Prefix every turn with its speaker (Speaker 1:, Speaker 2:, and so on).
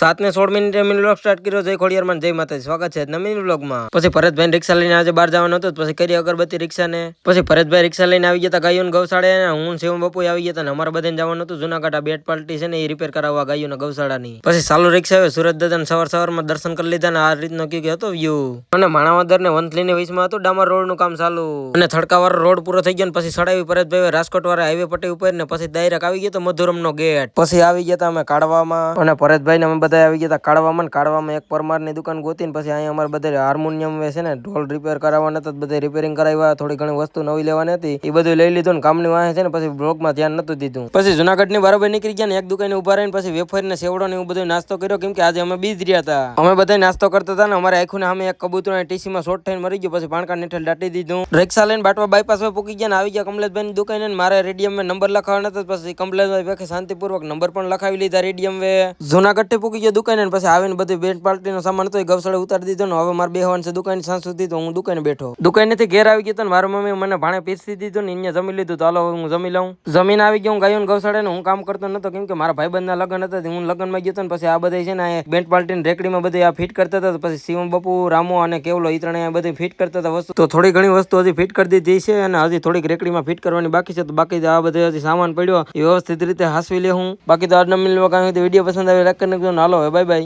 Speaker 1: 7 ને 16 મિનિટે અમે વ્લોગ સ્ટાર્ટ કર્યો. જય ખોડિયારમાં, જય માતાજી. સ્વાગત છે નવીન વ્લોગમાં. પછી ભરતભાઈ રિક્ષા લઈને આજે બહાર જવાનું હતું, પછી કરી અગરબત્તી રિક્ષા ને પછી ભરતભાઈ રિક્ષા લઈને આવી ગયા ગાયોને ગૌશાળે. હું શિવમ બાપુ આવી ગયા હતા. અમારે બધાને જવાનું હતું જુનાગઢ. આ બેટ પાર્ટી છે ને એ રિપેર કરાવવા ગાયોને ગૌશાળાની. પછી ચાલુ રિક્ષા આવે સુરત દાદા સવારમાં દર્શન કરી લીધા ને આ રીતનો કે હતો વ્યૂ. અને માણાવદર ને વંથલીની વચમાં હતું ડામર રોડ નું કામ ચાલુ અને થડકાવાળો રોડ પૂરો થઈ ગયો. પછી સડાવી ભરતભાઈ રાજકોટ વાળા હાઈવે પટ્ટી ઉપર ને પછી ડાયરેક્ટ આવી ગયો તો મધુરમ નો ગેટ. પછી આવી ગયા હતા અમે કાઢવામાં અને ભરતભાઈ ને અમે બધા આવી ગયા હતા કાઢવામાં એક પરમાર ની દુકાન ગોતી ને પછી અહીંયા અમારે બધા હાર્મોનિયમ છે ને ઢોલ રિપેર કરાવવાના હતા. બધા રિપેરિંગ કરાવ્યા. થોડી ઘણી વસ્તુ નવી લેવાની હતી એ બધું લઈ લીધું ને કામની વાહે છે ને પછી બ્લોગમાં ધ્યાન નતું દીધું. પછી જુનાગઢ ની બરાબર નીકળી ગયા ને એક દુકાને ઉભા રહીને પછી વેફર ને સેવડો ને એવું બધું નાસ્તો કર્યો કેમ કે આજે અમે બીજ રહ્યા હતા. અમે બધા નાસ્તો કરતા હતા ને અમારે આખું ને અમે એક કબૂતર ટીસી માં શોર્ટ થઈને મરી ગયો. પછી પાણકા નેઠળ દાટી દીધું. રિક્ષા લઈને બાટવા બાયપાસ પર પૂકી ગયા ને આવી ગયા કમલેશભાઈ ની દુકાને. મારે રેડિયમ માં નંબર લખાવવાનો હતો. પછી કમલેશભાઈ પાસે શાંતિપૂર્વક નંબર પણ લખાવી લીધા રેડિયમ વે. જુનાગઢ થી પૂકી ગયા દુકાને પછી આવીને બધું બેટ પાર્ટી નો સામાન હતો એ ગૌશાળે ઉતારી દીધો ને હવે મારે બેહવાનું છે દુકાન સાંજ સુધી. તો હું દુકાને બેઠો. દુકાને થી ઘેર આવી ગયો તો મારા મમ્મી મને ભાણે પીસી દીધું ને અહીંયા જમી લીધું. તો હાલો હું જમી લઉં. જમીન આવી ગયો. હું ગાયો ગૌશાળે ને હું કામ કરતો નતો કેમ કે મારા ભાઈબંધ ના લગ્ન હતા. હું લગ્ન માં ગયો હતો ને પછી આ બધા છે ને બેટ પાર્ટી ની રેકડીમાં બધી આ ફિટ કરતા હતા. પછી શિવમ બાપુ રામો અને કેવલો એ ત્રણે બધી ફિટ કરતા હતા વસ્તુ. તો થોડી ઘણી વસ્તુ હજી ફિટ કરી દીધી છે અને હજી થોડીક રેકડીમાં ફિટ કરવાની બાકી છે. તો બાકી આ બધે હજી સામાન પડ્યો એ વ્યવસ્થિત રીતે હાસવી લે હું. બાકી તો આજનો વિડીયો પસંદ આવે લાઈક કરી નાખજો. હાલો બાય બાય.